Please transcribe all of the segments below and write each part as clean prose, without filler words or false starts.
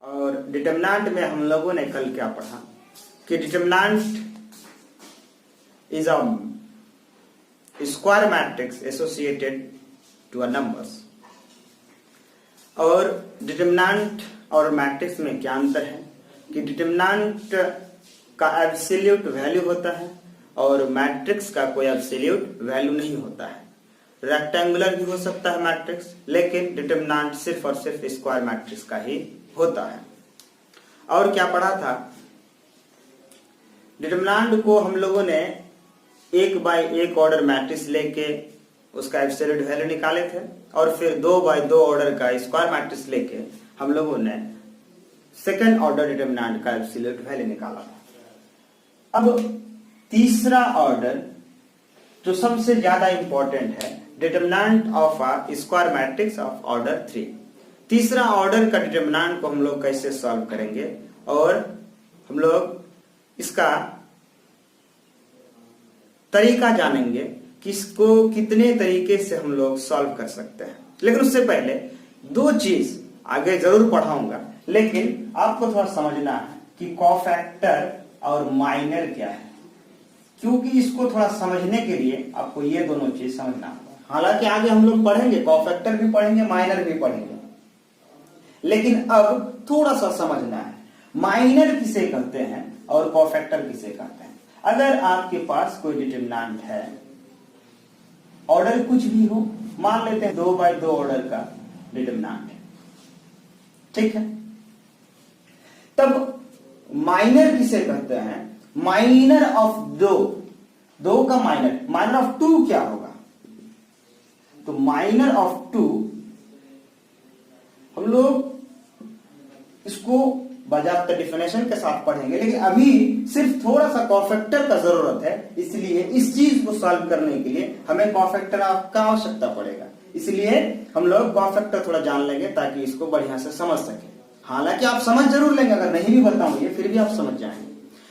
और डिटरमिनेंट में हम लोगों ने कल क्या पढ़ा कि determinant is a square matrix associated to a numbers. और डिटरमिनेंट और मैट्रिक्स में क्या अंतर है कि डिटरमिनेंट का एब्सोल्यूट वैल्यू होता है और मैट्रिक्स का कोई एब्सोल्यूट वैल्यू नहीं होता है। रेक्टेंगुलर भी हो सकता है मैट्रिक्स, लेकिन डिटरमिनेंट सिर्फ और सिर्फ स्क्वायर मैट्रिक्स का ही होता है। और क्या पढ़ा था, डिटरमिनेंट को हम लोगों ने एक बाय एक ऑर्डर मैट्रिक्स लेके उसका एब्सोल्यूट वैल्यू निकाले थे और फिर 2 बाय 2 ऑर्डर का स्क्वायर मैट्रिक्स लेके हम लोगों ने सेकंड ऑर्डर डिटरमिनेंट का एब्सोल्यूट वैल्यू निकाला था। अब तीसरा ऑर्डर जो सबसे ज्यादा इंपॉर्टेंट है, determinant of a square matrix of order 3। तीसरा ऑर्डर का डिटरमिनेंट को हम लोग कैसे सॉल्व करेंगे और हम लोग इसका तरीका जानेंगे कि इसको कितने तरीके से हम लोग सॉल्व कर सकते हैं। लेकिन उससे पहले 2 चीज आगे जरूर पढ़ाऊंगा, लेकिन आपको थोड़ा समझना है कि कोफैक्टर और माइनर क्या है, क्योंकि इसको थोड़ा समझने के लिए आपको ये दोनों चीज समझना होगा। हालांकि आगे हम लोग पढ़ेंगे, कोफैक्टर भी पढ़ेंगे, माइनर भी पढ़ेंगे, लेकिन अब थोड़ा सा समझना है माइनर किसे कहते हैं और कोफैक्टर किसे कहते हैं। अगर आपके पास कोई डिटरमिनेंट है, ऑर्डर कुछ भी हो, मान लेते हैं 2 बाय 2 ऑर्डर का डिटरमिनेंट है, ठीक है, तब माइनर किसे कहते हैं? माइनर ऑफ 2 का माइनर ऑफ 2 क्या होगा? तो माइनर ऑफ 2 हम लोग इसको बाजाबता डिफिनेशन के साथ पढ़ेंगे, लेकिन अभी सिर्फ थोड़ा सा कोफैक्टर का जरूरत है। इसलिए इस चीज को सॉल्व करने के लिए हमें कोफैक्टर का आवश्यकता पड़ेगा। इसलिए हम लोग कोफैक्टर थोड़ा जान लेंगे ताकि इसको बढ़िया से समझ सके। हालांकि आप समझ जरूर लेंगे, अगर नहीं भी बताऊंगे फिर भी आप समझ जाएंगे,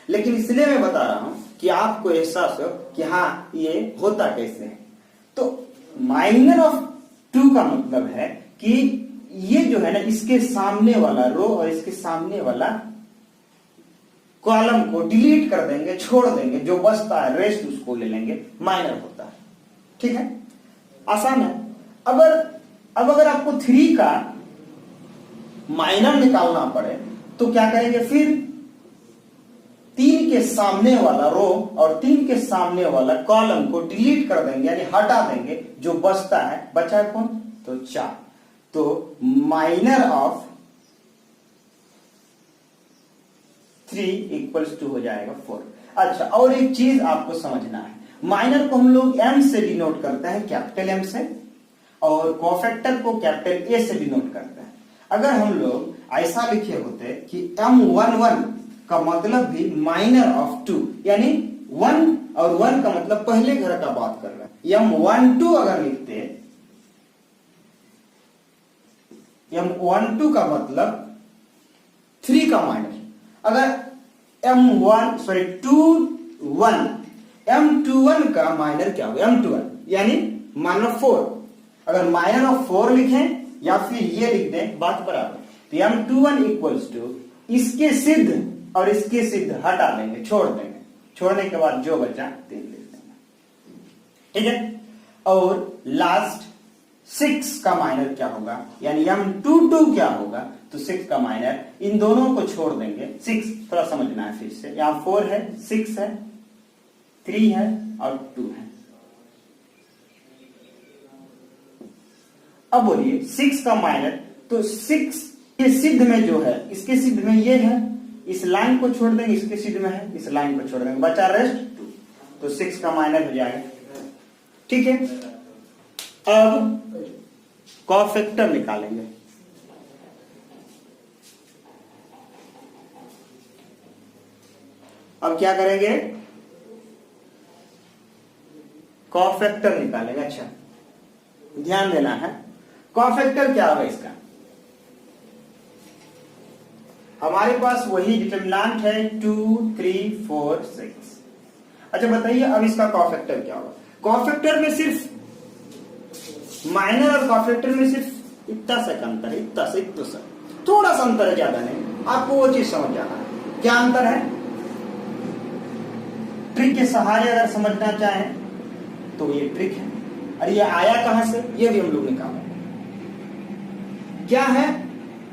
लेकिन इसलिए मैं बता रहा हूं कि आपको एहसास हो कि हाँ ये होता कैसे है। तो माइनर ऑफ 2 का मतलब है कि ये जो है ना, इसके सामने वाला रो और इसके सामने वाला कॉलम को डिलीट कर देंगे, छोड़ देंगे, जो बचता है रेस्ट उसको ले लेंगे, माइनर होता है। ठीक है, आसान है। अब अगर आपको 3 का माइनर निकालना पड़े तो क्या करेंगे? फिर 3 के सामने वाला रो और 3 के सामने वाला कॉलम को डिलीट कर देंगे, यानी हटा देंगे, जो बचता है, बचा कौन? तो 4। तो माइनर ऑफ 3 इक्वल्स टू हो जाएगा 4। अच्छा, और एक चीज आपको समझना है, माइनर को हम लोग m से डिनोट करते हैं, कैपिटल M से, और कोफैक्टर को कैपिटल A से डिनोट करते हैं। अगर हम लोग ऐसा लिखे होते कि M11 का मतलब भी माइनर ऑफ 2, यानी 1 और 1 का मतलब पहले घर का बात कर रहे हैं। M12 अगर लिखते, M12 का मतलब 3 का माइनर। अगर M21 का माइनर क्या होगा? M21 यानी माइनर ऑफ 4। अगर माइनर ऑफ 4 लिखें या फिर ये लिख दें, बात बराबर। तो M21 इक्वल्स टू इसके सिद्ध और इसके सिद्ध हटा देंगे, छोड़ देंगे, छोड़ने के बाद जो बचा 3 लिख देंगे, ठीक है। और लास्ट 6 का माइनर क्या होगा, यानी M22 क्या होगा? तो 6 का माइनर, इन दोनों को छोड़ देंगे। 6 थोड़ा समझना है फिर से, यहां 4 है, 6 है, 3 है और 2 है। अब बोलिए 6 का माइनर, तो 6 के सिद्ध में जो है, इसके सिद्ध में ये है, इस लाइन को छोड़ देंगे, इसके सिद्ध में है, इस लाइन को छोड़ देंगे, बचा रेस्ट 2। तो 6 का माइनर हो जाएगा, ठीक है। अब कोफैक्टर निकालेंगे। अब क्या करेंगे? कोफैक्टर निकालेंगे। अच्छा, ध्यान देना है, कोफैक्टर क्या होगा इसका? हमारे पास वही डिटरमिनेंट है 2, 3, 4, 6। अच्छा बताइए, अब इसका कोफैक्टर क्या होगा? कोफैक्टर में सिर्फ माइनर और कोफैक्टर में सिर्फ इतना सा अंतर है, इतना सा। थोड़ा सा अंतर है, ज्यादा नहीं, आपको वो चीज समझ जाना है। क्या अंतर है? ट्रिक के सहारे अगर समझना चाहें तो ये ट्रिक है। और ये आया कहां से, ये भी हम लोग निकालेंगे। क्या है?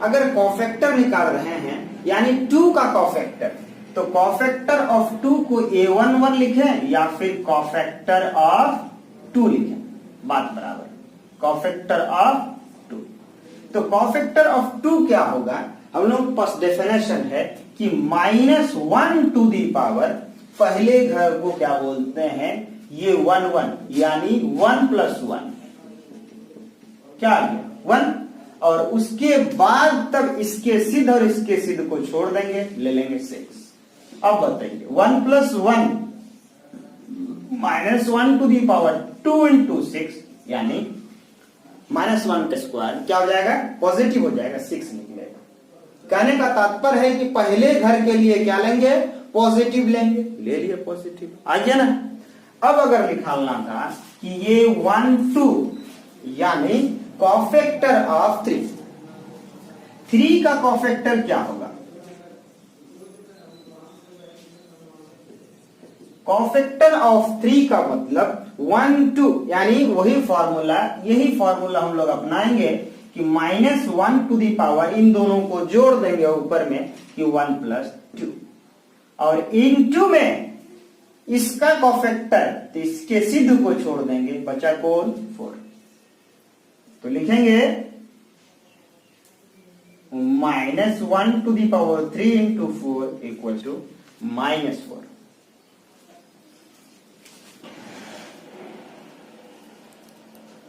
अगर कॉफैक्टर निकाल रहे हैं, यानी 2 का कॉफैक्टर, तो कॉफैक्टर ऑफ 2 को A11 लिखें या फिर कॉफैक्टर ऑफ 2 लिखें, बात बराबर। कॉफैक्टर ऑफ 2, तो कॉफैक्टर ऑफ 2 क्या होगा? हम लोग पास डेफिनेशन है कि -1 टू दी पावर, पहले घर को क्या बोलते हैं, ये 1 1, यानी 1 + 1 क्या आ गया 1, और उसके बाद तब इसके सिद्ध और इसके सिद्ध को छोड़ देंगे, ले लेंगे 6। अब बताइए 1 + 1 -1 टू दी पावर 2 × 6, यानी -1 का स्क्वायर क्या हो जाएगा? पॉजिटिव हो जाएगा, 6 निकलेगा। कहने का तात्पर्य है कि पहले घर के लिए क्या लेंगे? पॉजिटिव लेंगे, ले लिए पॉजिटिव, आ गया ना। अब अगर निकालना था कि ये 1 2, यानी कॉफैक्टर ऑफ 3 का कॉफैक्टर क्या होगा? कॉफैक्टर ऑफ 3 का मतलब 1 2, यानी वही फॉर्मूला, यही फॉर्मूला हम लोग अपनाएंगे कि -1 टू दी पावर, इन दोनों को जोड़ देंगे ऊपर में कि 1 + 2, और इनटू में इसका कॉफैक्टर, तो इसके सिद्ध को छोड़ देंगे, बचा कौन? 4। तो लिखेंगे -1 टू दी पावर 3 × 4 = -4।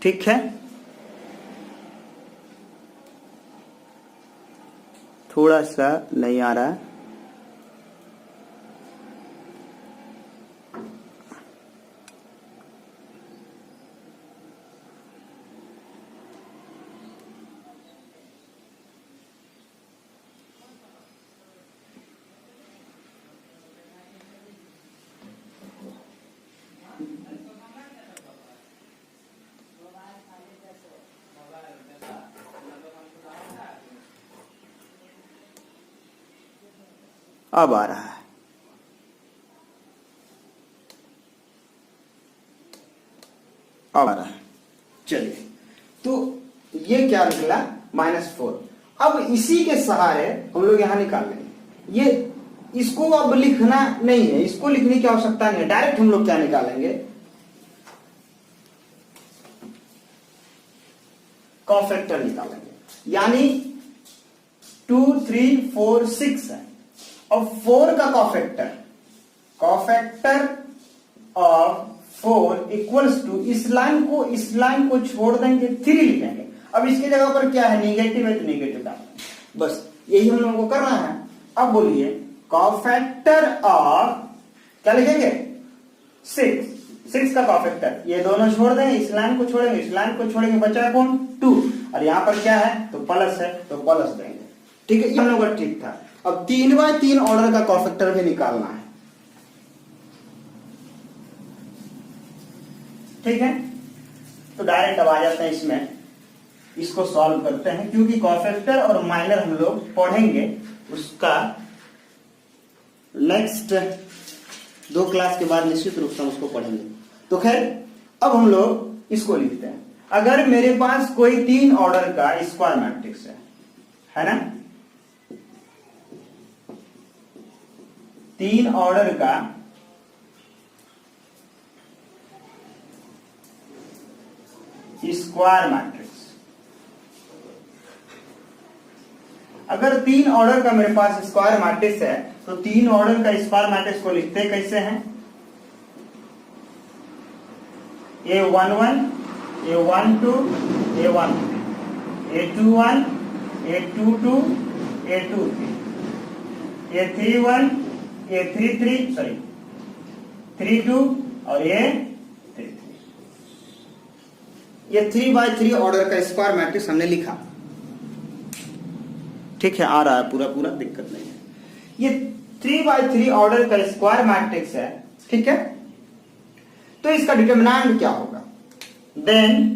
ठीक है, थोड़ा सा नहीं आ रहा है। अब आ रहा है। अब आ रहा है, चलिए। तो ये क्या निकला? -4। अब इसी के सहारे हम लोग यहां निकाल लेंगे। ये इसको अब लिखना नहीं है, इसको लिखने की आवश्यकता नहीं है, डायरेक्ट हम लोग क्या निकालेंगे? कॉफैक्टर निकालेंगे, यानी 2 3 4 6 है। अब 4 का कॉफैक्टर ऑफ 4 = इस लाइन को छोड़ देंगे, 3 लिखेंगे। अब इसकी जगह पर क्या है? निगेटिव है, तो निगेटिव डाल, बस यही हम लोगों को करना है। अब बोलिए कॉफैक्टर ऑफ, क्या लिखेंगे? 6 का कॉफैक्टर, ये दोनों छोड़ देंगे, इस लाइन को छोड़ेंगे, इस लाइन को छोड़ेंगे, बचा कौन? 2, और यहां पर क्या है? तो प्लस है, तो प्लस देंगे। ठीक है, ये हम लोग का ठीक था। अब 3/3 ऑर्डर का कॉफैक्टर भी निकालना है। ठीक है, तो डायरेक्ट अब आ जाते हैं इसमें, इसको सॉल्व करते हैं, क्योंकि कॉफैक्टर और माइनर हम लोग पढ़ेंगे, उसका नेक्स्ट 2 क्लास के बाद निश्चित रूप से हम उसको पढ़ेंगे। तो खैर, अब हम लोग इसको लिखते हैं। अगर मेरे पास कोई 3 ऑर्डर का स्क्वायर मैट्रिक्स है ना, 3 ऑर्डर का स्क्वायर मैट्रिक्स, अगर 3 ऑर्डर का मेरे पास स्क्वायर मैट्रिक्स है, तो 3 ऑर्डर का स्क्वायर मैट्रिक्स को लिखते कैसे हैं? A11 A12 A13, A21 A22 A23, A31 A33, sorry 32 और A33। ये 3/3 ऑर्डर का स्क्वायर मैट्रिक्स हमने लिखा। ठीक है, आ रहा है पूरा, दिक्कत नहीं है। ये 3/3 ऑर्डर का स्क्वायर मैट्रिक्स है, ठीक है। तो इसका डिटरमिनेंट क्या होगा? Then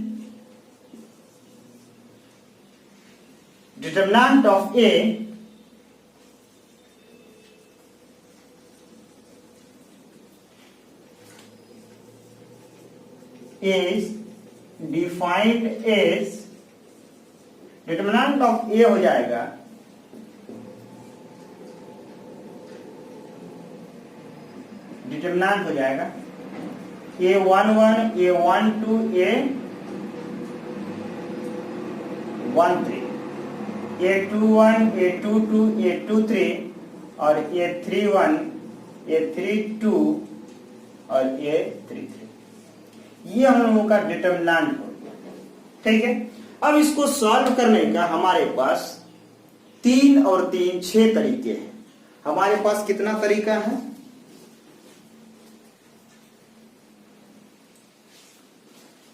determinant of A is defined as, determinant of A हो जाएगा डिटरमिनेंट हो जाएगा A11 A12 A13 A21 A22 A23 और A31 A32 और A33, ये हम लोगों का डिटरमिनेंट हो गया। ठीक है, अब इसको सॉल्व करने का हमारे पास 3 और 3 6 तरीके हैं। हमारे पास कितना तरीका है?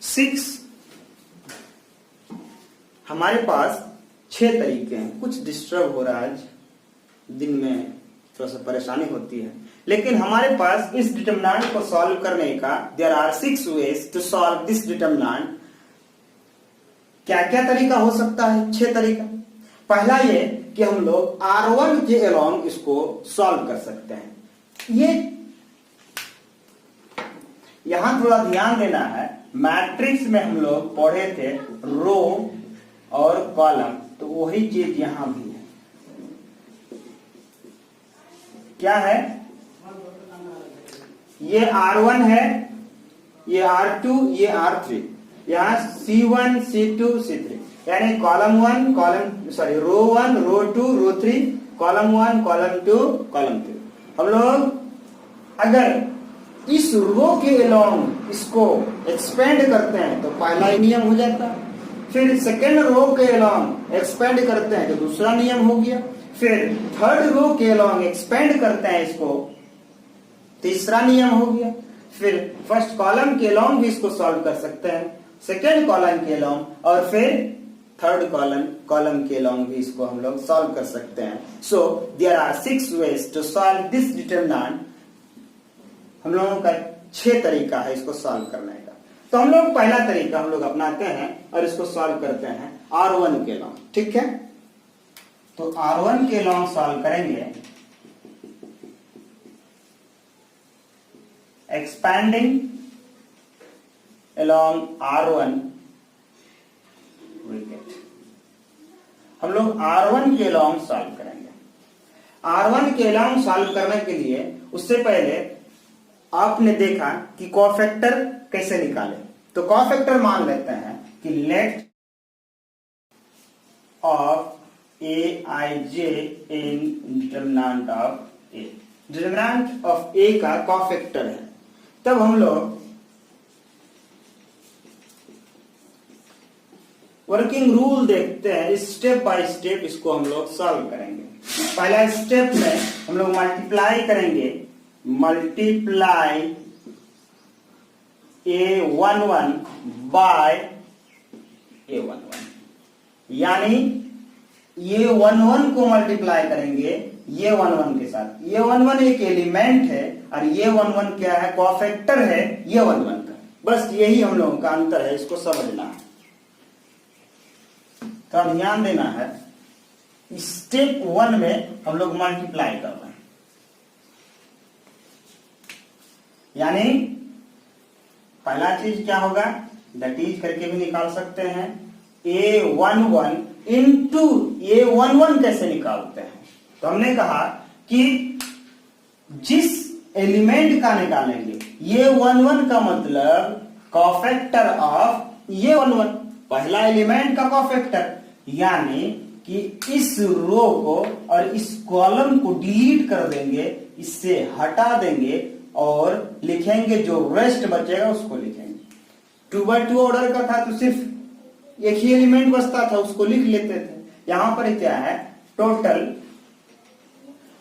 6। हमारे पास 6 तरीके हैं। कुछ डिस्टर्ब हो रहा है आज, दिन में थोड़ा सा परेशानी होती है, लेकिन हमारे पास इस डिटरमिनेंट को सॉल्व करने का there are 6 ways to solve this determinant. क्या क्या तरीका हो सकता है? 6 तरीका। पहला ये कि हम लोग R1 के अलोंग इसको सॉल्व कर सकते हैं। ये यहां थोड़ा ध्यान देना है, मैट्रिक्स में हम लोग पढ़े थे रो और कॉलम, तो वही चीज यहां भी है। क्या है? ये R1 है, ये R2, ये R3, यहां C1 C2 C3, यानी कॉलम 1 रो 1 रो 2 रो 3, कॉलम 1 कॉलम 2 कॉलम 3। हम लोग अगर इस रो के अलोंग इसको एक्सपेंड करते हैं तो पहला ही नियम हो जाता है, फिर सेकेंड रो के अलोंग एक्सपेंड करते हैं तो दूसरा नियम हो गया, फिर थर्ड रो के अलोंग एक्सपेंड करते हैं इसको, तीसरा नियम हो गया, फिर फर्स्ट कॉलम के अलोंग भी इसको सॉल्व कर सकते हैं, सेकेंड कॉलम के अलोंग, और फिर थर्ड कॉलम के अलोंग भी इसको हम लोग सॉल्व कर सकते हैं। So there are 6 ways to solve this determinant. हम लोगों का 6 तरीका है इसको सॉल्व करने का। तो हम लोग पहला तरीका हम लोग अपनाते हैं और इसको सॉल्व करते हैं R1 के अलोंग। ठीक है, तो R1 के अलोंग सॉल्व करेंगे, expanding along R1 we get, हम लोग R1 के along सॉल्व करेंगे। R1 के along सॉल्व करने के लिए उससे पहले आपने देखा कि कोफैक्टर कैसे निकाले, तो कोफैक्टर मान लेते हैं कि let of Aij in determinant of A, determinant of A का कोफैक्टर है। तब हम लोग वर्किंग रूल देखते हैं, स्टेप बाय स्टेप इसको हम लोग सॉल्व करेंगे। पहला स्टेप में हम लोग मल्टीप्लाई करेंगे, मल्टीप्लाई A11 बाय A11, यानी ये 11 को मल्टीप्लाई करेंगे ये 11 के साथ। ये 11 एक एलिमेंट है और ये 11 क्या है? कोफैक्टर है ये 11 का। बस यही हम लोगों का अंतर है, इसको समझना है। तो ध्यान देना है, स्टेप 1 में हम लोग मल्टीप्लाई कर रहे हैं, यानी पहला चीज क्या होगा? दैट इज करके भी निकाल सकते हैं। A11 इंटू A11 कैसे निकालते हैं? तो हमने कहा कि जिस एलिमेंट का निकालेंगे, ये 11 का मतलब कोफैक्टर ऑफ ये 11, पहला एलिमेंट का कोफैक्टर, यानी कि इस रो को और इस कॉलम को डिलीट कर देंगे, इससे हटा देंगे और लिखेंगे जो रेस्ट बचेगा उसको लिखेंगे। 2x2 ऑर्डर का था तो सिर्फ एक ही एलिमेंट बचता था, उसको लिख लेते थे। यहां पर क्या है? टोटल।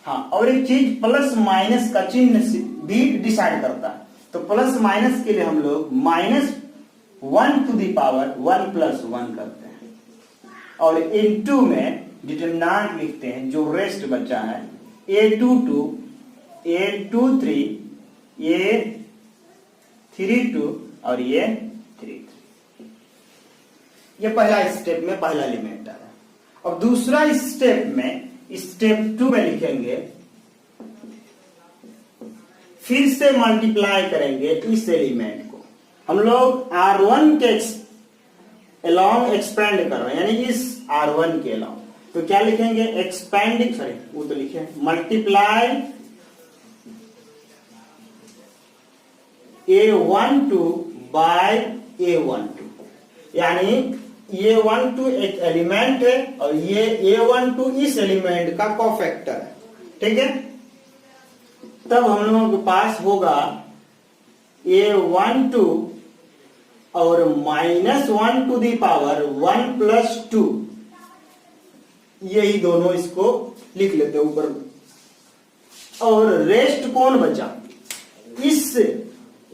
हाँ, और एक चीज प्लस माइनस का चिन्ह भी डिसाइड करता है, तो प्लस माइनस के लिए हम लोग -1 टू द पावर 1 + 1 करते हैं और इनटू में डिटरमिनेंट लिखते हैं, जो रेस्ट बचा है A22 A23 A32 और A33। ये पहला स्टेप में पहला एलिमेंट आ रहा है। अब दूसरा स्टेप में, स्टेप 2 में लिखेंगे, फिर से मल्टीप्लाई करेंगे इस एलिमेंट को। हम लोग R1 के अलोंग एक्सपेंड कर रहे हैं, यानी इस R1 के अलोंग, तो क्या लिखेंगे, एक्सपेंडिंग, सॉरी वो तो लिखे मल्टीप्लाई A12 बाय A12, यानी A12 एक एलिमेंट है और ये A12 इस एलिमेंट का कोफैक्टर है, ठीक है। तब हम लोगों के पास होगा A12 और -1 टू दी पावर 1 प्लस 2, यही दोनों इसको लिख लेते हैं ऊपर। और रेस्ट कौन बचा, इस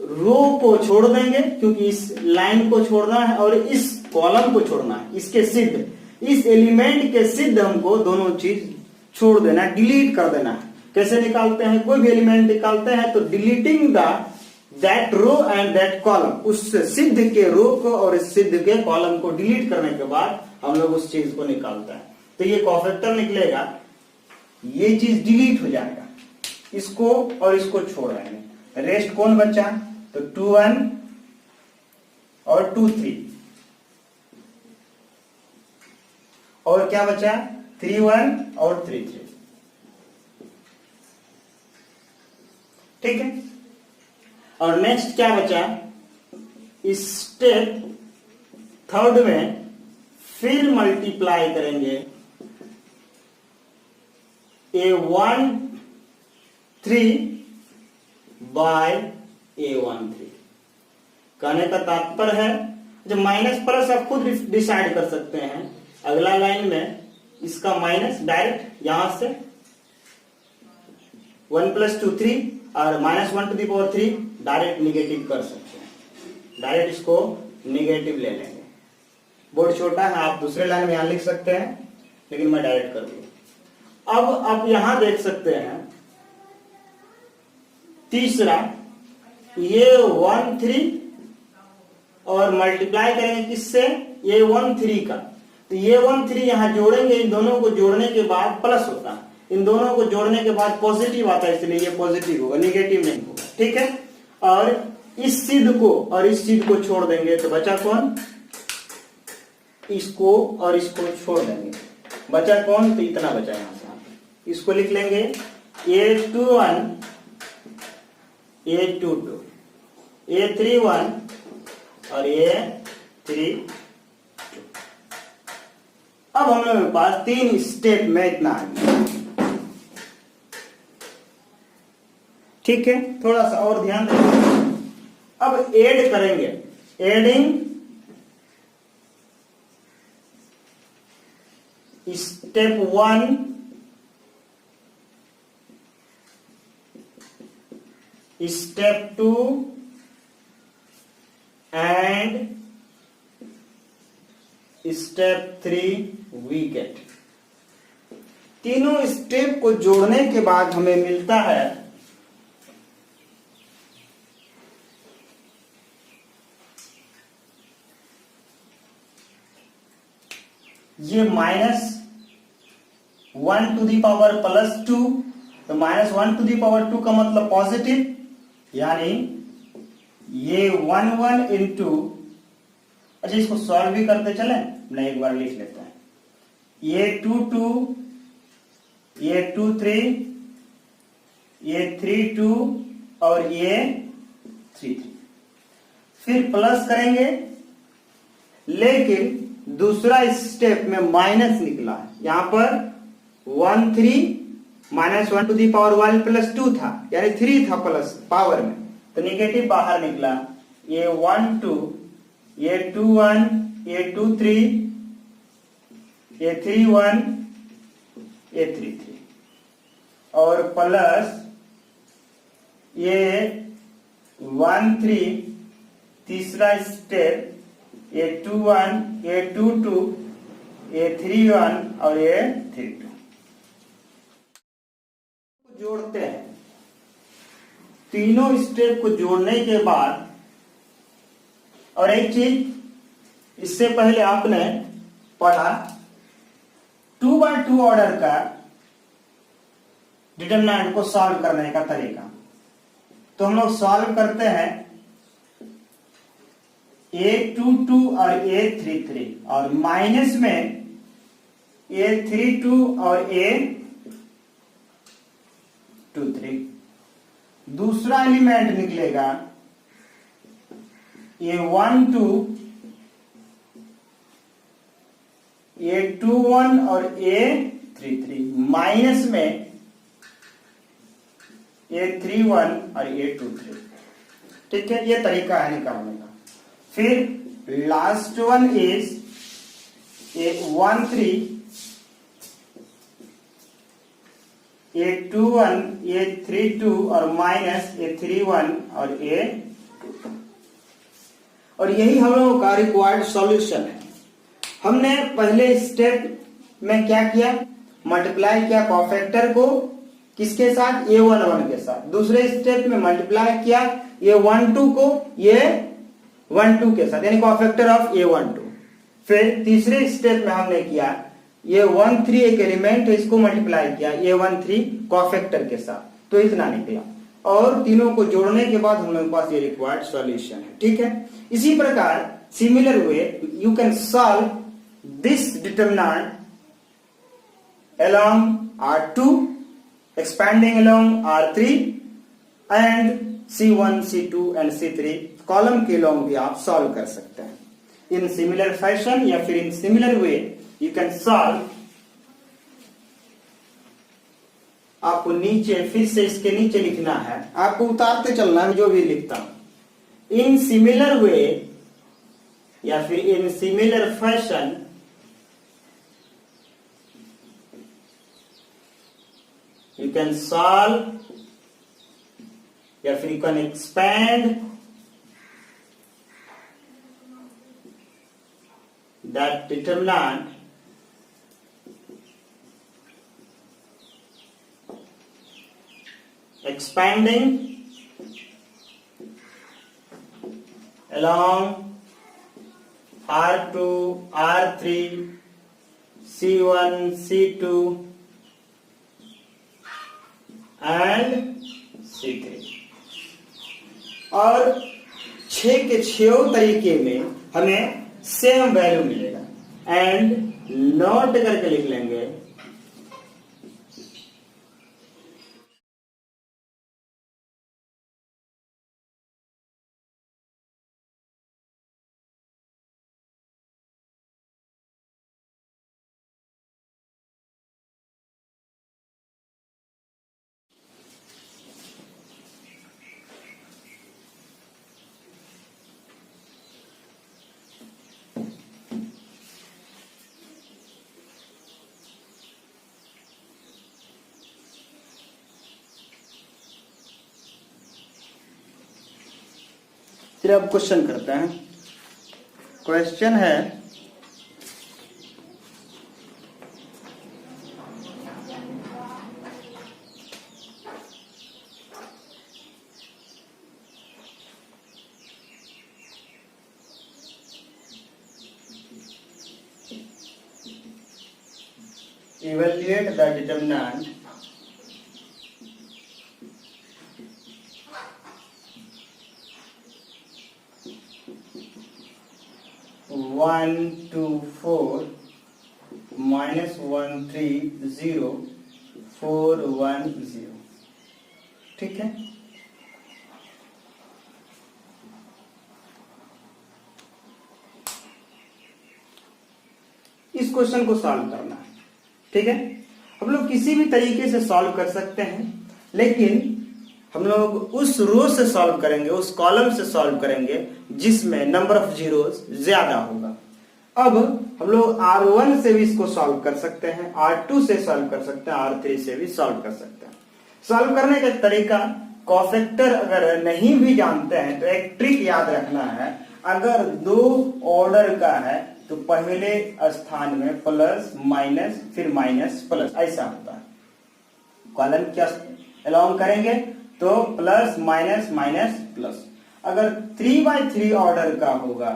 रो को छोड़ देंगे क्योंकि इस लाइन को छोड़ना है और इस कॉलम को छोड़ना है, इसके सिद्ध, इस एलिमेंट के सिद्ध हमको दोनों चीज छोड़ देना है, डिलीट कर देना है। कैसे निकालते हैं, कोई भी एलिमेंट निकालते हैं तो deleting that row and that column, उस सिद्ध के रो को और इस सिद्ध के कॉलम को डिलीट करने के बाद हम लोग उस चीज को निकालते हैं। तो ये कोफैक्टर निकलेगा, ये चीज डिलीट हो जाएगा, इसको और इसको छोड़ देंगे। रेस्ट कौन बचा, तो 2 1 और 2 3, और क्या बचा 3 1 और 3 3, ठीक है। और नेक्स्ट क्या बचा, इस स्टेप 3 में फिर मल्टीप्लाई करेंगे A13 बाय A13। कहने का तात्पर्य है, जब माइनस प्लस आप खुद डिसाइड कर सकते हैं, अगला लाइन में इसका माइनस डायरेक्ट यहां से 1 प्लस 2 3 और -1 to the power 3 direct negative कर सकते हैं, डायरेक्ट इसको निगेटिव ले लेंगे। बोर्ड छोटा है, आप दूसरे लाइन में यहां लिख सकते हैं, लेकिन मैं डायरेक्ट कर दूंगा। अब आप यहां देख सकते हैं तीसरा, ये 1 3 और मल्टीप्लाई करेंगे किससे, ये 1 3 का, तो ये 1 3 यहां जोड़ेंगे, इन दोनों को जोड़ने के बाद प्लस होता है, इन दोनों को जोड़ने के बाद पॉजिटिव आता है, इसलिए ये पॉजिटिव होगा, निगेटिव नहीं होगा, ठीक है। और इस सिद्ध को और इस सिद्ध को छोड़ देंगे तो बचा कौन, इसको और इसको छोड़ देंगे, बचा कौन, तो इतना बचा यहां से, इसको लिख लेंगे A21 A22 A31 और A32। अब हम लोगों के पास 3 स्टेप में इतना आ गया, ठीक है। थोड़ा सा और ध्यान दें, अब ऐड करेंगे, adding step 1 step 2 and step 3 we get. तीनों स्टेप को जोड़ने के बाद हमें मिलता है ये -1 टू दी पावर +2, तो -1 टू दी पावर 2 का मतलब पॉजिटिव, यानी ये 1 1 इंटू, अच्छा इसको सॉल्व भी करते चले, मैं एक बार लिख लेता है, ये 2 2, ये 2 3, ये 3 2 और ये 3 3, फिर प्लस करेंगे, लेकिन दूसरा स्टेप में माइनस निकला है, यहां पर 1 3 -1 टू दी पावर 1 प्लस 2 था, यानी 3 था प्लस पावर में, तो निगेटिव बाहर निकला, ये 1 2, ये 2 1, ये 2 3, ये 3 1, ये 3 3, और प्लस ये 1 3, तीसरा स्टेप, ये 2 1, ये 2 2, ये 3 1 और ये 3 2 जोड़ते हैं। तीनों स्टेप को जोड़ने के बाद, और एक चीज इससे पहले आपने पढ़ा 2x2 ऑर्डर का डिटरमिनेंट को सॉल्व करने का तरीका। तो हम लोग सॉल्व करते हैं A22 और A33 और माइनस में A32 और A23। दूसरा एलिमेंट निकलेगा A12, A21 और A33 माइनस में A31 और A23। ठीक है, ये तरीका है निकालने का। फिर last one is A13, A21, A32 और माइनस A31 और A, और यही हम लोगों का रिक्वायर्ड सॉल्यूशन है। हमने पहले स्टेप में क्या किया, मल्टीप्लाई किया कॉफैक्टर को किसके साथ, A11 के साथ। दूसरे स्टेप में मल्टीप्लाई किया A12 को A12 के साथ, यानी कॉफैक्टर ऑफ A12। फिर तीसरे स्टेप में हमने किया A13 एक एलिमेंट है, इसको मल्टीप्लाई किया A13 कॉफैक्टर के साथ, तो इतना निकला। और तीनों को जोड़ने के बाद हम लोगों के पास ये रिक्वायर्ड सॉल्यूशन है। ठीक है, इसी प्रकार similar way you can solve this determinant along R2 expanding along R3 and C1, C2 and C3 column के along भी आप सॉल्व कर सकते हैं इन सिमिलर फैशन, या फिर in similar way you can solve. आपको नीचे फिर से इसके नीचे लिखना है, आपको उतारते चलना है जो भी लिखता हूं। इन सिमिलर वे या फिर in similar fashion you can solve या फिर you can expand that determinant expanding along R2, R3, C1, C2 and C3, और 6 के 6 तरीके में हमें सेम वैल्यू मिलेगा। एंड नोट करके लिख लेंगे फिर अब क्वेश्चन करते हैं। क्वेश्चन है evaluate the determinant (1, 2, 4) minus 1, 3, 0, 4, 1, 0। ठीक है, इस क्वेश्चन को सॉल्व करना है। ठीक है, हम लोग किसी भी तरीके से सॉल्व कर सकते हैं, लेकिन हम लोग उस रो से सॉल्व करेंगे, उस कॉलम से सॉल्व करेंगे जिसमें नंबर ऑफ जीरोस ज्यादा होगा। अब हम लोग R1 से भी इसको सॉल्व कर सकते हैं, R2 से सॉल्व कर सकते हैं, R3 से भी सॉल्व कर सकते हैं। सॉल्व करने का तरीका, कॉफैक्टर अगर नहीं भी जानते हैं तो एक ट्रिक याद रखना है। अगर 2 ऑर्डर का है तो पहले स्थान में प्लस माइनस फिर माइनस प्लस, ऐसा होता है। कॉलम क्या अलोंग करेंगे तो प्लस माइनस माइनस प्लस। अगर 3x3 ऑर्डर का होगा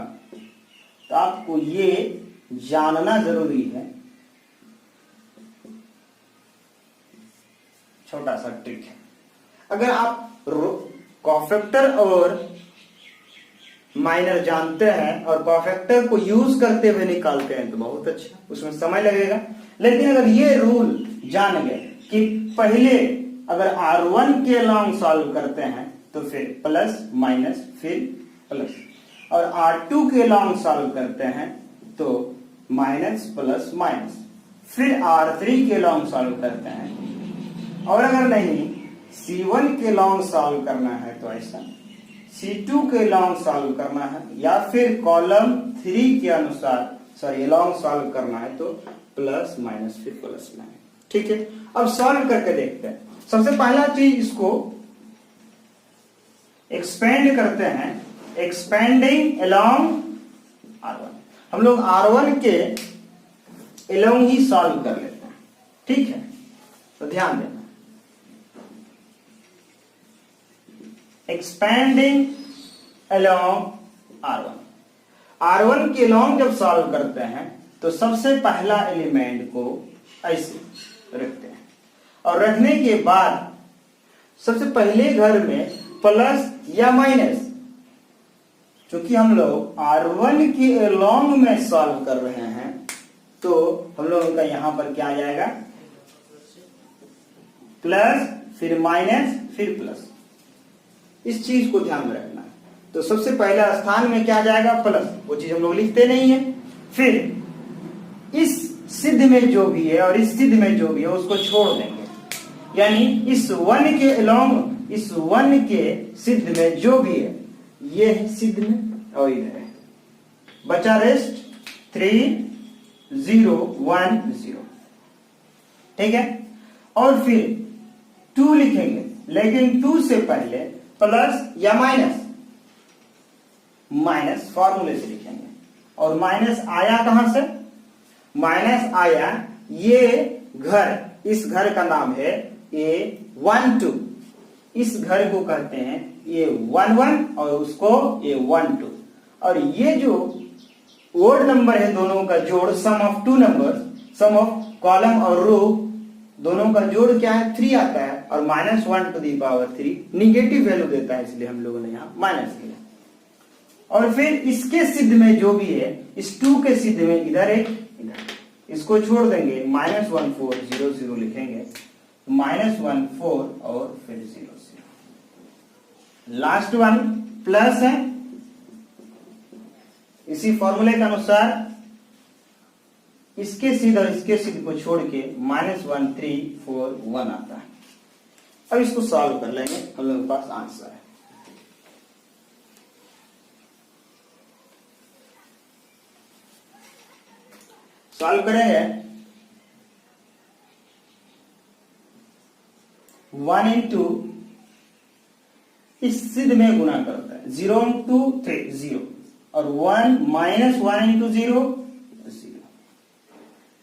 तो आपको ये जानना जरूरी है छोटा सा ट्रिक है। अगर आप कॉफैक्टर और माइनर जानते हैं और कॉफैक्टर को यूज करते हुए निकालते हैं तो बहुत अच्छा, उसमें समय लगेगा। लेकिन अगर ये रूल जान गए कि पहले अगर R1 के लॉन्ग सॉल्व करते हैं तो फिर प्लस माइनस फिर प्लस, और R2 के लॉन्ग सॉल्व करते हैं तो माइनस प्लस माइनस, फिर R3 के लॉन्ग सॉल्व करते हैं, और अगर नहीं C1 के लॉन्ग सॉल्व करना है तो ऐसा, C2 के लॉन्ग सॉल्व करना है, या फिर कॉलम 3 के अनुसार लॉन्ग सॉल्व करना है तो प्लस माइनस फिर प्लस माइनस। ठीक है, अब सॉल्व करके देखते हैं। सबसे पहला चीज इसको एक्सपेंड करते हैं, एक्सपेंडिंग अलोंग R1। हम लोग R1 के अलोंग ही सॉल्व कर लेते हैं। ठीक है, तो ध्यान देना, एक्सपेंडिंग अलोंग R1 के अलोंग जब सॉल्व करते हैं तो सबसे पहला एलिमेंट को ऐसे रखते हैं, और रखने के बाद सबसे पहले घर में प्लस या माइनस, क्योंकि हम लोग R1 के अलोंग में सॉल्व कर रहे हैं तो हम लोगों का यहां पर क्या आ जाएगा, प्लस फिर माइनस फिर प्लस। इस चीज को ध्यान में रखना है। तो सबसे पहला स्थान में क्या जाएगा, प्लस, वो चीज हम लोग लिखते नहीं है। फिर इस सिद्ध में जो भी है और इस सिद्ध में जो भी है उसको छोड़ देंगे, यानी इस 1 के अलोंग, इस 1 के सिद्ध में जो भी है ये है सिद्ध में और इधर है, बचा रेस्ट 3 0 1 0। ठीक है, और फिर 2 लिखेंगे, लेकिन 2 से पहले प्लस या माइनस, माइनस फॉर्मूले से लिखेंगे। और माइनस आया कहां से, माइनस आया ये घर, इस घर का नाम है A12, इस घर को कहते हैं A11 और उसको A12। और ये जो ओड नंबर है दोनों का जोड़, sum of 2 number, sum of column और रो दोनों का जोड़ क्या है, 3 आता है, और -1 to the power 3 negative value देता है, इसलिए हम लोगों ने यहां माइनस लिया। और फिर इसके सिद्ध में जो भी है, इस 2 के सिद्ध में इधर एक, इधर, इसको छोड़ देंगे, -1 4 0 0 लिखेंगे, -1 4 और फिर 0 0। लास्ट वन प्लस है, इसी फॉर्मूले के अनुसार इसके सिद्ध और इसके सिद्ध को छोड़ के -1 3 4 1 आता है। अब इसको सॉल्व कर लेंगे, हम लोगों के पास आंसर है। सॉल्व करेंगे, 1 इंटू इस सिद्ध में गुना करता है, 0 इंटू 3 0, और 1 -1 इंटू 0 0,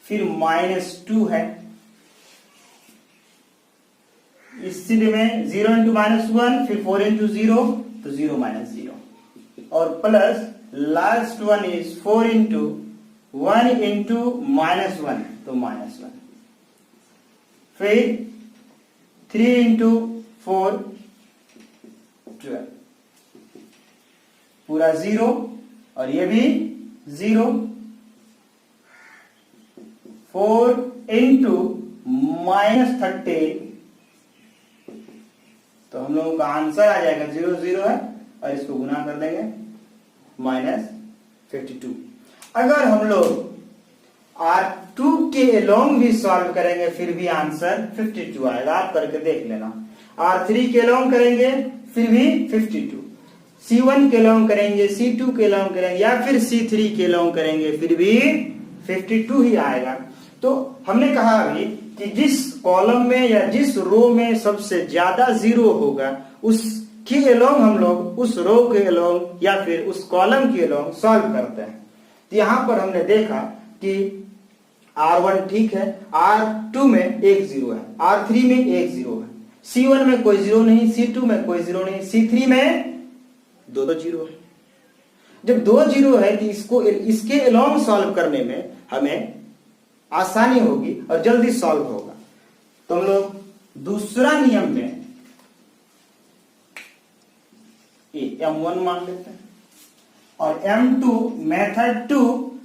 फिर -2 है, इस सिद्ध में 0 इंटू -1, फिर 4 इंटू 0 तो 0 -0, और plus last one is 4 into 1 into -1 तो -1, फिर 3 इंटू 4 12, पूरा 0, और ये भी 0, 4 इंटू -30 तो हम लोगों का आंसर आ जाएगा 0 0 है, और इसको गुना कर देंगे -52। अगर हम लोग R2 के अलोंग भी सॉल्व करेंगे फिर भी आंसर 52 आएगा, आप करके देख लेना। R3 के अलोंग करेंगे फिर भी 52, C1 के अलोंग करेंगे, C2 के अलोंग करेंगे, या फिर C3 के अलोंग करेंगे फिर भी 52 ही आएगा। तो हमने कहा अभी कि जिस कॉलम में या जिस रो में सबसे ज्यादा 0 होगा उसके अलोंग हम लोग उस रो के अलोंग या फिर उस कॉलम के अलोंग सॉल्व करते हैं। तो यहां पर हमने देखा कि R1 ठीक है, R2 में 1 0 है, R3 में 1 0 है, C1 में कोई 0 नहीं, C2 में कोई 0 नहीं, C3 में 2 0 है। जब 2 0 है तो इसको इसके अलोंग सॉल्व करने में हमें आसानी होगी और जल्दी सॉल्व होगा। तो हम लोग दूसरा नियम में M1 मान लेते हैं और M2 मेथड 2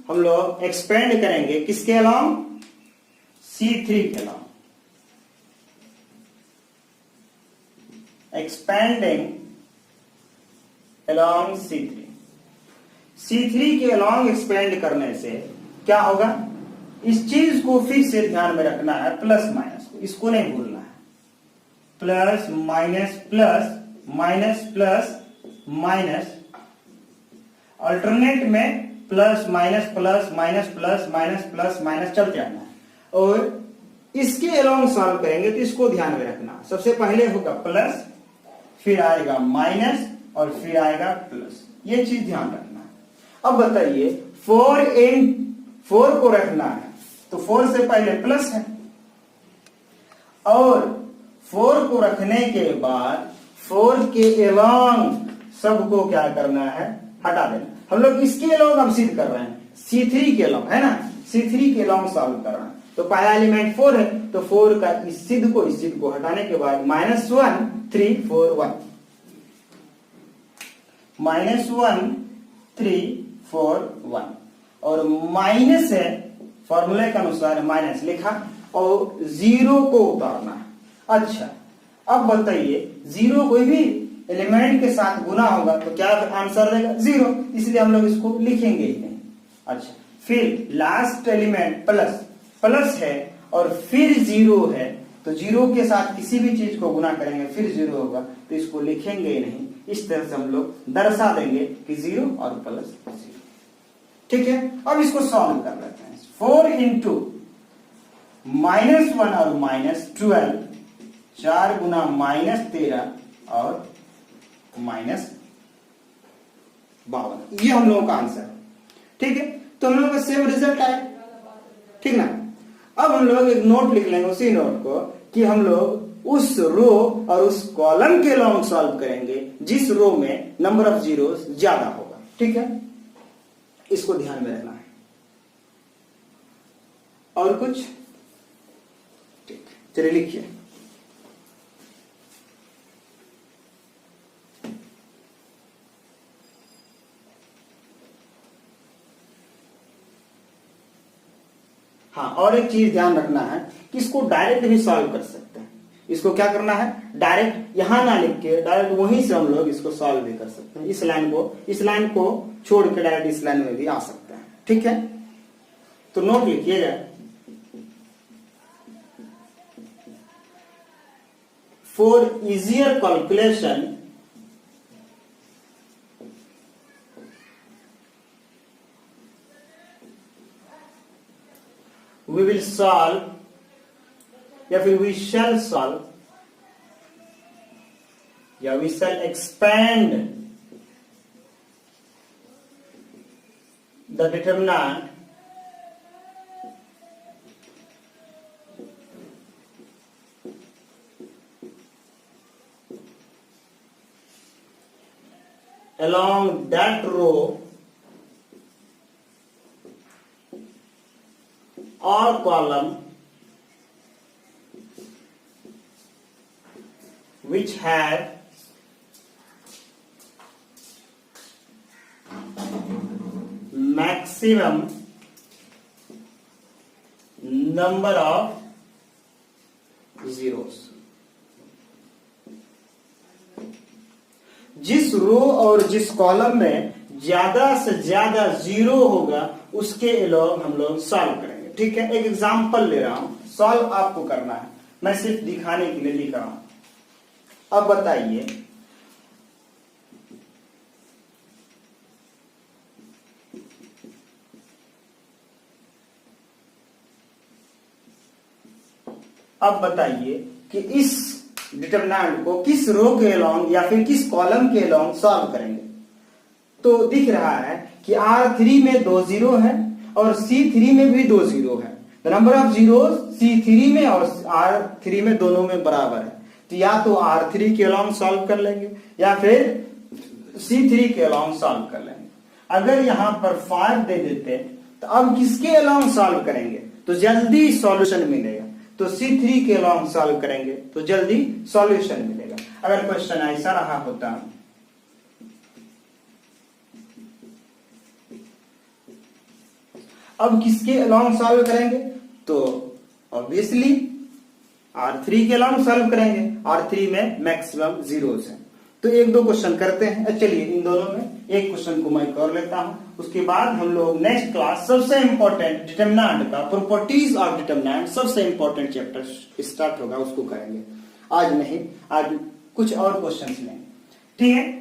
हम लोग एक्सपेंड करेंगे किसके अलाउंग, C3 के अलाउंग, एक्सपेंडिंग अलोंग C3 के अलोंग एक्सपेंड करने से क्या होगा, इस चीज को फिर से ध्यान में रखना है, प्लस माइनस को, इसको नहीं भूलना है, plus minus plus minus plus minus, alternate में plus minus plus minus plus minus plus minus चलते रहना है। और इसके अलोंग सॉल्व करेंगे तो इसको ध्यान में रखना, सबसे पहले होगा प्लस, फिर आएगा माइनस और फिर आएगा प्लस, ये चीज ध्यान रखना है। अब बताइए 4 को रखना है तो 4 से पहले प्लस है और 4 को रखने के बाद 4 के अलोंग सबको क्या करना है, हटा देना। हम लोग इसके अलोंग अब सिद्ध कर रहे हैं, C3 के अलोंग है ना, C3 के अलोंग सॉल्व कर रहे हैं। तो पहला एलिमेंट 4 है तो 4 का इस सिद्ध को हटाने के बाद -1 3 4 1, -1 3 4 1 और माइनस है, फॉर्मूले के अनुसार माइनस लिखा और 0 को उतारना है। अच्छा अब बताइए 0 कोई भी एलिमेंट के साथ गुना होगा तो क्या आंसर देगा, 0, इसलिए हम लोग इसको लिखेंगे ही नहीं। अच्छा फिर लास्ट एलिमेंट प्लस है और फिर 0 है तो 0 के साथ किसी भी चीज को गुना करेंगे फिर 0 होगा तो इसको लिखेंगे ही नहीं, इस तरह से हम लोग दर्शा देंगे कि 0 और प्लस 0। ठीक है, अब इसको सॉल्व कर लेते हैं। 4 इंटू -1 और -12, 4 गुना -13 और -52, ये हम लोगों का आंसर है। ठीक है, तो हम लोगों का सेम रिजल्ट आया, ठीक ना। अब हम लोग एक नोट लिख लेंगे उसी नोट को कि हम लोग उस रो और उस कॉलम के लॉन्ग सॉल्व करेंगे जिस रो में नंबर ऑफ जीरोस ज्यादा होगा। ठीक है, इसको ध्यान में रखना है। और कुछ, ठीक, चलिए लिखिए। हाँ, और एक चीज ध्यान रखना है कि इसको डायरेक्ट भी सॉल्व कर सकते हैं। इसको क्या करना है, डायरेक्ट यहां ना लिख के डायरेक्ट वहीं से हम लोग इसको सॉल्व भी कर सकते हैं। इस लाइन को छोड़ के डायरेक्ट इस लाइन में भी आ सकते हैं। ठीक है, तो नोट लिखिएगा। For easier calculation we will solve या फिर we shall solve या we shall expand the determinant along that row or column which have maximum number of zeros। जिस रो और जिस कॉलम में ज्यादा से ज्यादा जीरो होगा उसके अलोंग हम लोग सॉल्व करेंगे। ठीक है, एक एग्जांपल ले रहा हूं, सॉल्व आपको करना है, मैं सिर्फ दिखाने के लिए लिख रहा हूं। अब बताइए कि इस डिटरमिनेंट को किस रो के अलोंग या फिर किस कॉलम के अलोंग सॉल्व करेंगे। तो दिख रहा है कि R3 में 2 जीरो है और C3 में भी 2 जीरो है। The number of zeros C3 में और R3 में दोनों में बराबर है। तो या तो R3 के अलोंग सॉल्व कर लेंगे या फिर C3 के अलोंग सॉल्व कर लेंगे। अगर यहां पर 5 दे देते तो अब किसके अलोंग सॉल्व करेंगे तो जल्दी सॉल्यूशन मिलेगा। तो C3 के अलॉन्ग सॉल्व करेंगे तो जल्दी सॉल्यूशन मिलेगा। अगर क्वेश्चन ऐसा रहा होता, अब किसके अलॉन्ग सॉल्व करेंगे, तो ऑब्वियसली R3 के अलॉन्ग सॉल्व करेंगे। R3 में मैक्सिमम जीरोस है। तो एक दो क्वेश्चन करते हैं। चलिए इन दोनों में एक क्वेश्चन को मैं कर लेता हूं, उसके बाद हम लोग नेक्स्ट क्लास सबसे इंपॉर्टेंट डिटरमिनेंट का, प्रॉपर्टीज ऑफ डिटरमिनेंट, सबसे इंपॉर्टेंट चैप्टर स्टार्ट होगा, उसको करेंगे। आज नहीं, आज कुछ और क्वेश्चंस लेंगे, ठीक है।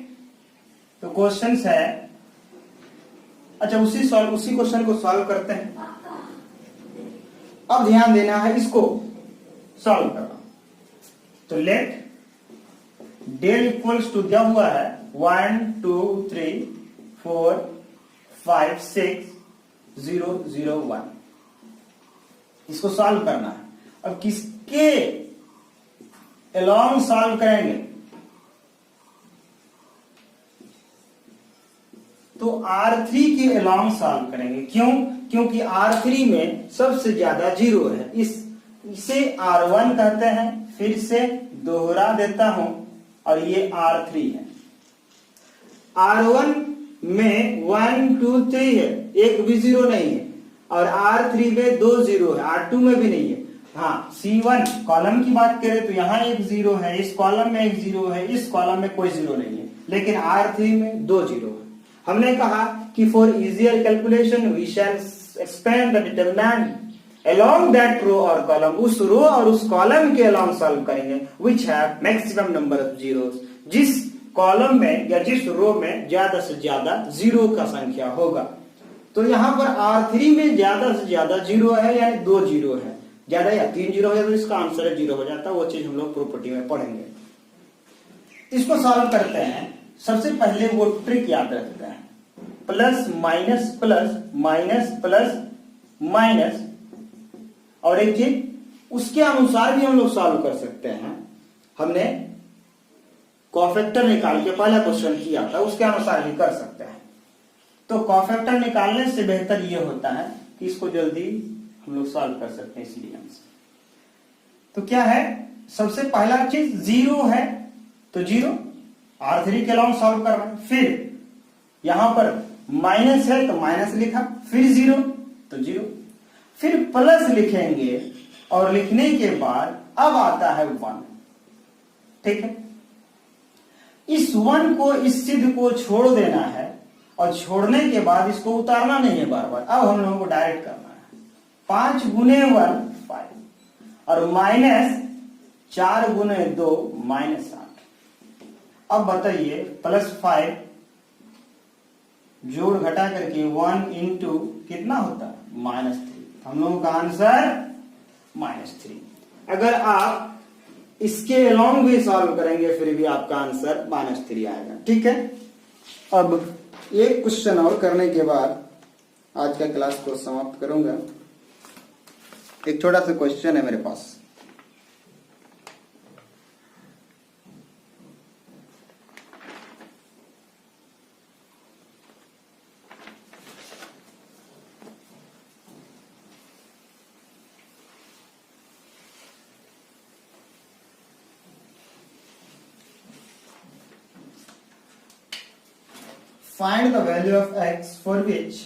तो क्वेश्चंस है, अच्छा उसी क्वेश्चन को सॉल्व करते हैं। अब ध्यान देना है, इसको सॉल्व करना। तो लेट डेल इक्वल्स टू दिया हुआ है 1 2 3 4 5 6 0 0 1, इसको सॉल्व करना है। अब किसके अलॉन्ग सॉल्व करेंगे, तो R3 के अलॉन्ग सॉल्व करेंगे। क्यों? क्योंकि R3 में सबसे ज्यादा जीरो है। इसे R1 कहते हैं, फिर से दोहरा देता हूं, और ये R3 है। R1 में 1 2 3 है, एक भी जीरो नहीं है, और R3 में 2 जीरो है, R2 में भी नहीं है। हाँ, C1 कॉलम की बात करें तो यहाँ एक जीरो है, इस कॉलम में एक जीरो है, इस कॉलम में कोई जीरो नहीं है, लेकिन R3 में 2 जीरो है। हमने कहा कि for easier calculation we shall expand the determinant along that row और कॉलम, उस रो और उस कॉलम के अलॉन्ग सॉल्व करेंगे which have maximum number of zeros, जिस कॉलम में या जिस रो में ज्यादा से ज्यादा जीरो का संख्या होगा। तो यहाँ पर R3 में ज्यादा से ज्यादा जीरो है, यानी 2 जीरो है, ज्यादा या 3 जीरो है, तो इसका आंसर 0 हो जाता है। वो चीज हम लोग प्रॉपर्टी में पढ़ेंगे। इसको सॉल्व करते हैं। सबसे पहले वो ट्रिक याद रखते हैं, plus minus plus minus plus minus, और एक चीज उसके अनुसार भी हम लोग सॉल्व कर सकते हैं। हमने कॉफैक्टर निकाल के पहला क्वेश्चन किया था, उसके अनुसार भी कर सकते हैं। तो कॉफैक्टर निकालने से बेहतर ये होता है कि इसको जल्दी हम लोग सॉल्व कर सकते हैं, इसलिए हमसे। तो क्या है, सबसे पहला चीज जीरो है, तो जीरो R3 के अलॉन्ग सॉल्व कर रहे हैं। फिर यहां पर माइनस है तो माइनस लिखा, फिर जीरो तो जीरो, फिर प्लस लिखेंगे, और लिखने के बाद अब आता है 1, ठीक है। इस 1 को, इस सिद्ध को छोड़ देना है, और छोड़ने के बाद इसको उतारना नहीं है बार बार। अब हम लोगों को डायरेक्ट करना है। 5 गुने 1 5, और माइनस 4 गुने 2 -8। अब बताइए, +5 जोड़ घटा करके 1 इंटू कितना होता है, -3। हम लोगों का आंसर -3। अगर आप इसके अलॉन्ग भी सॉल्व करेंगे फिर भी आपका आंसर -3 आएगा, ठीक है। अब एक क्वेश्चन और करने के बाद आज का क्लास को समाप्त करूंगा। एक छोटा सा क्वेश्चन है मेरे पास। Find the value of x for which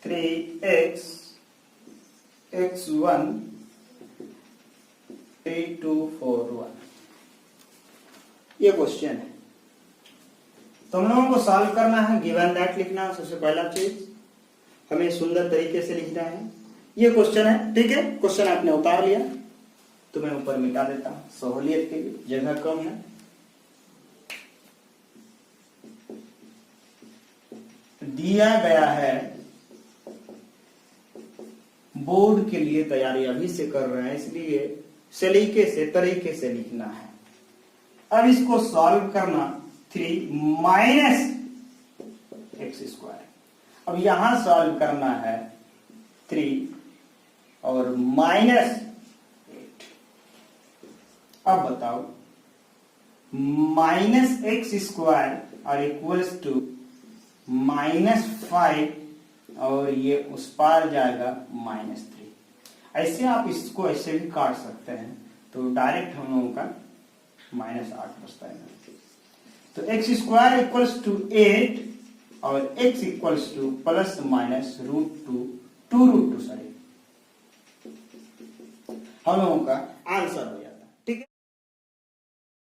(3x x1 3241). ये क्वेश्चन है, तो हम लोगों को सॉल्व करना है। गिवन दैट लिखना है, सबसे पहला चीज हमें सुंदर तरीके से लिखना है। ये क्वेश्चन है, ठीक है। क्वेश्चन आपने उतार लिया तो मैं ऊपर मिटा देता हूं, सहूलियत के लिए, जगह कम है। दिया गया है, बोर्ड के लिए तैयारी अभी से कर रहे हैं, इसलिए सलीके से, तरीके से लिखना है। अब इसको सॉल्व करना, 3 माइनस x²। अब यहां सॉल्व करना है 3 और -8। अब बताओ, -x² और इक्वल्स टू -5 और ये उस पार जाएगा -3। ऐसे आप इसको ऐसे भी काट सकते हैं, तो डायरेक्ट हम लोगों का -8 बचता है। तो x² इक्वल्स टू 8 और x equals two plus minus √2 2√2 sorry, हम लोगों का आंसर हो